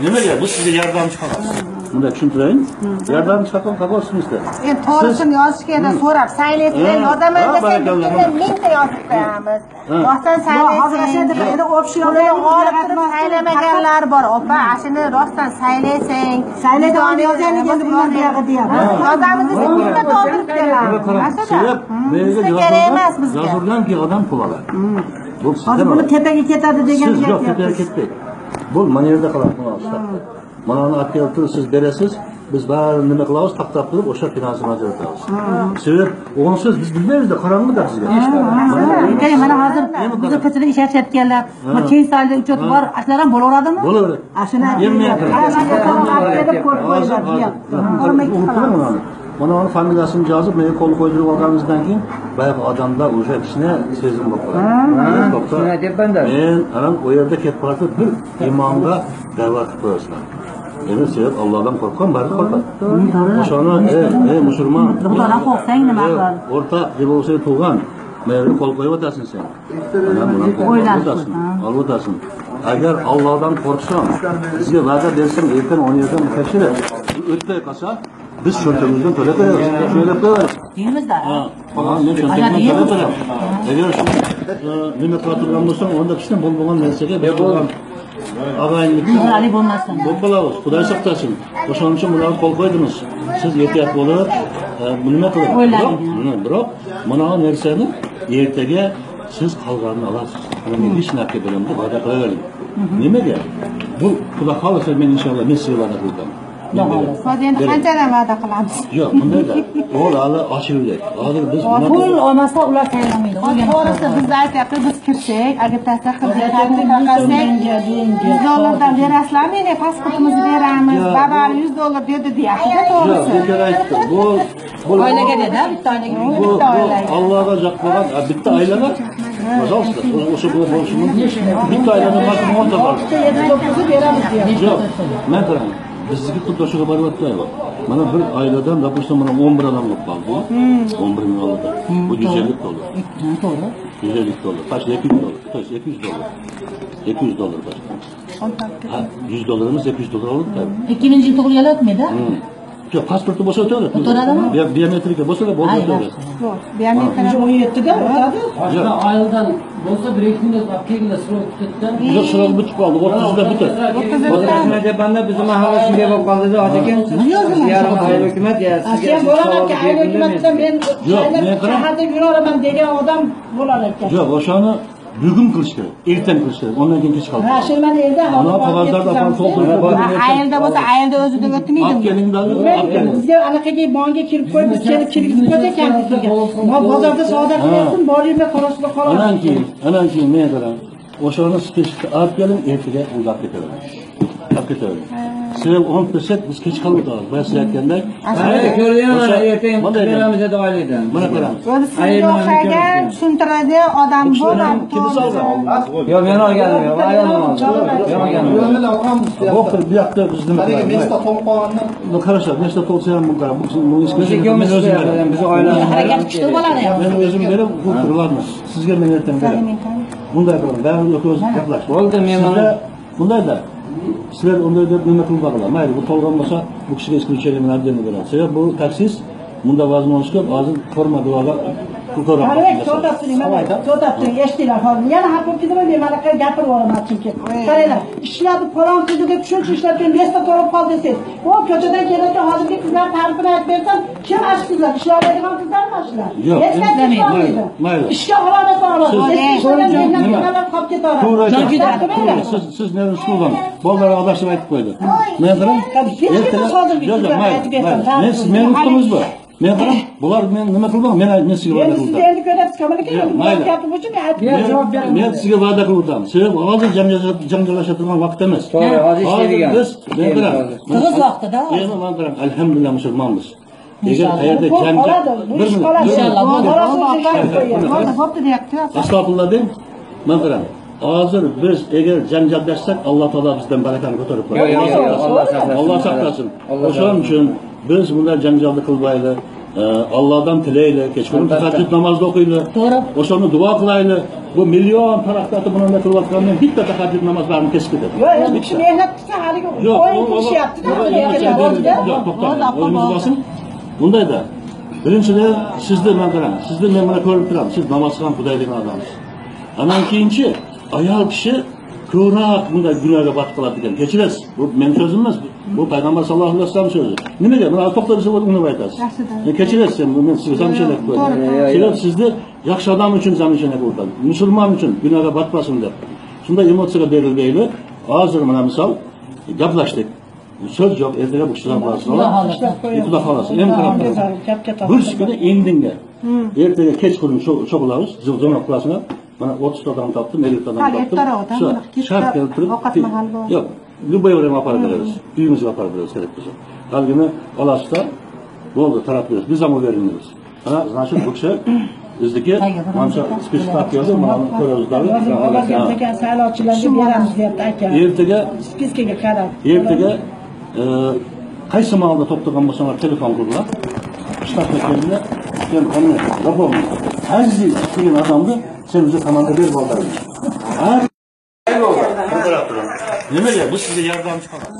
Nimaga? Bu sizga yordamchi xolos. Bunda tushuntiring. Yordamchi xato qabolsizda. Endi to'g'risini yozishganda so'rab, saylasizlar, yordam bersangiz mingta yozib qo'yamiz. Rostdan saylasang, endi opsiyonlar olib turib saylamaganlar bor. Opa, ashuni rostdan saylasang, saylaydigan yozganlik endi bundan buyog'i deyapmiz. Yozamiz desa bitta to'ldirib beramiz. Sizga kerak emas bizga. Yozilganki odam pul oladi. Bu hozir buni tepaga ketadi degan siz yo'q, tepaga ketmaydi. Bu mana yerda qoladi, mana uni olib kelib siz berasiz, biz bari nima qilamiz, taqtab turib o'sha finansini ajratamiz. Sebab o'nsiz biz bilmaymiz-da, qorong'ida bizga. Mana hozir biz ko'chada ishlayotganlar, keyin sayda uchot bor, ashlar ham bo'laveradimi? Bo'laveradi. Ashuna mana uni familiyasini yozib, men qo'l qo'ydirib olganimizdan keyin boyagi odamda o'sha ishni sezim bo'lib qoladi. Men aram u yerda ketib qolsa bir imonga da'vat qilib qo'yasizlar. Endi sevib Allohdan qo'rqqan, bari qo'rqadi. O'shani ey musulmon, Xudodan qo'rqsang nima qiladi? O'rtoq deb o'sha tug'an, men qo'l qo'yib o'tasin sen. O'ylasin. Agar Allohdan qo'rqsam, sizga va'da bersam, ertaga 10 yerdan tekshirib, o'tmay qolsa, biz cho'ntamizdan to'lab beramiz. To'lab beramiz. Deymizda. Men cho'ntamdan to'lab beraman. Agar shu nima qiladigan bo'lsam, unda hech nima bo'lmagan narsaga bo'lgan og'ayinlikni bo'lmasdan. Bo'lamiz. Xudo saqlasin. O'shaning uchun bularni qo'l qo'ydingiz. Siz ehtiyot bo'lib, nima qiling? Biroq mana bu narsani ertaga siz qolganini olasiz. Men hech narsa bilamda va'da qilavering. Nimaga? Bu Xudo xolisa men inshaalloh men sizga va'da qilaman. Hozir endi qanchadan va'da qilamiz? Yo'q, bundayda. O'l hali ochildik. Hozir biz pul olmasa ular saylamaydi. To'g'risi biz aytyapmiz, biz kirsak, agitatsiya qilsak, $100 berasizlarmi? Endi pasportimizni beramiz, babam $100 berdi deyapti-da, to'g'risi. Yo'q, aytdi. Bu oilaga dedi, bitta oilaga. Bitta oilaga. Allohga yoqmagan bitta oilaga. Пожалуйста, o'sha bo'lishi mumkin. Bitta oiladan maksimum 10 ta bor. 7-9 beramiz deyapti. Yo'q, men qarang. Bizga pul to'shiga boryapti. Mana bir oiladan, допустим, mana 11 odam bo'lib qoldi. 11 ming oldi. Bu $150. To'g'ri. $150. Tash $200. Tash $200. $200 tash. Ha, $100 emas, $200 oldi. 2000 yil tug'ilganlar o'tmaydi? Yo'q, pasporti bo'lsa o'tadi. O'tadimi? Biometrika bo'lsa da bo'ladi. Yo'q, biometrika 17da o'tadi. Boshqa oiladan bo'lsa 1-2 kundan kelganda srok tutadi. Yo'q, srok bitib qoldi. 30da bitadi. Hozir banda bizim mahalla shunday bo'lib qoldi-da, aka. Yarim oila hukumat ya sizga bo'larkan, oila hukumatdan men shaharda yuraman degan odam bo'lar ekan. Yo'q, o'shani bugun qilish kerak, ertaga qilish kerak. Ondan keyin kech qoldi. Ha, shu mana endi mana qog'ozlarda ham to'ldirib ayilda bo'lsa, ayilda o'zida o'tmaydi. Olib kelinglar, olib keling. Bizga anaqaga bonga kirib qo'yib, biz kirgizib qo'ydik bizga. Bozorda savdo qilyaptim, boraymi, qarashib qolaman. Anan keyin men qarang. O'shani speshifika olib keling, ertaga ulab ketaveramiz. Olib ketaveramiz. Sen 10% biz kech qolib o'tamiz. Ben size aytgandek. Ko'rganman, ertaga beramiz dedi oiladan. Mana qarang. Sizga o'xshagan tushuntiradigan odam bo'ladi. Yo'q, men olganim yo'q. Ayolman oldi. Men olganim yo'q. Bo'pti, bu yoqda biz nima qilamiz? Nechta to'lqonni? Bu qarashlar, nechta to'lsa ham bu qarang. Bu biz oilamiz harakat kuchli bo'ladi. Men o'zim berib, bu qilamiz. Sizga men ertaga beraman. Bunday qiling. Bari o'tib gaplash. Bo'ldi, men mana bundayda sizlar unday deb nima qilib boqinglar. Mayli, bu to'lgan bo'lsa, bu kishiga исключение bilan beradi beradi. Sebab bu taksis bunda vazn olish ko'p, hozir forma duolar ko'proq. To'tapsin, eshitinglar hozir. Yana haq o'tdimi, men mana gapirib yuboraman chunki. Qaranglar, ishlarni falon qildi deb shuncha ishlardan besda to'lib qoldi desangiz. O ko'chadan kelayotgan hozirgi qizlar ta'rifini aytib bersam, kim ash qizlar, ishlaydigan qizlarmi ashlar? Hech narsa qilmaydi. Mayli. Ishga oladi, oladi. Siz nima qilgan? Bolalar adashib aytib qo'ydi. Men qarang, men uqdimiz bu. Men qarang, bular men nima qildim? Men sizga va'da qildim. Siz endi ko'rasiz, kommunikatsiya gapi uchun javob beraman. Men sizga va'da qildim. Sebab hozir janjallashib turgan vaqt emas. To'g'ri, hozir ishlaydigan. Biz men qarang. Tig'iz vaqtida. Endi men qarang, alhamdulillah musulmonmiz. Agar qayerda janjal bir minut inshaalloh bo'pti deyapti. Astag'firullah deng. Men qarang. Hozir biz agar janjallashsak, Alloh taolo bizdan barakani ko'tarib qo'yadi. Alloh saqlasin. O'shaning uchun biz bunday janjalni qilmaylik. Allohdan tilaylik, kechqurun tahajjud namozni o'qiylik. To'g'ri. O'shani duo qilaylik. Bu million taraqqiyoti bilan qilayotgandan bitta tahajjud namozlarini kesib ketadi. Yo'q, endi kishi mehnat qilsa haligi o'yin qilishyapti-da. O'zingiz bo'lsin. Bundayda birinchidan sizni men qarang, sizni men mana ko'rib turaman. Siz namoz ham Xudoy degan odamsiz. Anan keyinchi ayol kishi ko'rak bunday gunohga batib qoladi ekan. Kechirasiz. Bu men so'zim emas. Bu payg'ambar sollallohu alayhi vasallam so'zi. Nimaga? Mana to'xtalsa uni aytasiz. Kechirasiz, men sizga zamshalik qo'yaman. Sebab sizni yaxshi odam uchun zamshalik qo'ydim. Musulmon uchun gunohga batmasin deb. Shunday emotsiyaga berilmaylik. Hozir mana misol gaplashdik. Söz yo'q, ertaga bu kishilar borasizlar. Xudo xolasa, men qarab turaman. Bir kuni endinga. Ertaga kechqurun cho'qilamiz, zo'noq qilasizlar. Mana 30 odam topdim, 50 odam topdim. Shart keltirib, yo'q, любой время olib beramiz. Uyimizga olib beramiz kerak bo'lsa. Qalbini olasizlar, bo'ldi, taraf beramiz. Biz ham o'rganamiz. Ana, значит, bu kishi bizniki mana spesifikatsiya mana ko'ramizlar. Ekan saylovchilarga beramiz deyapti aka. Ertaga spiskaga qarab. Ertaga qaysi ma'noda to'xtagan bo'lsalar telefon qilinglar. Shtatga kelinglar. Sen qani, rapor. Aziz degan odamni sen o'zi tomonga berib oldiramiz. Ha? Nimaga? Bu sizga yordamchi qiladi.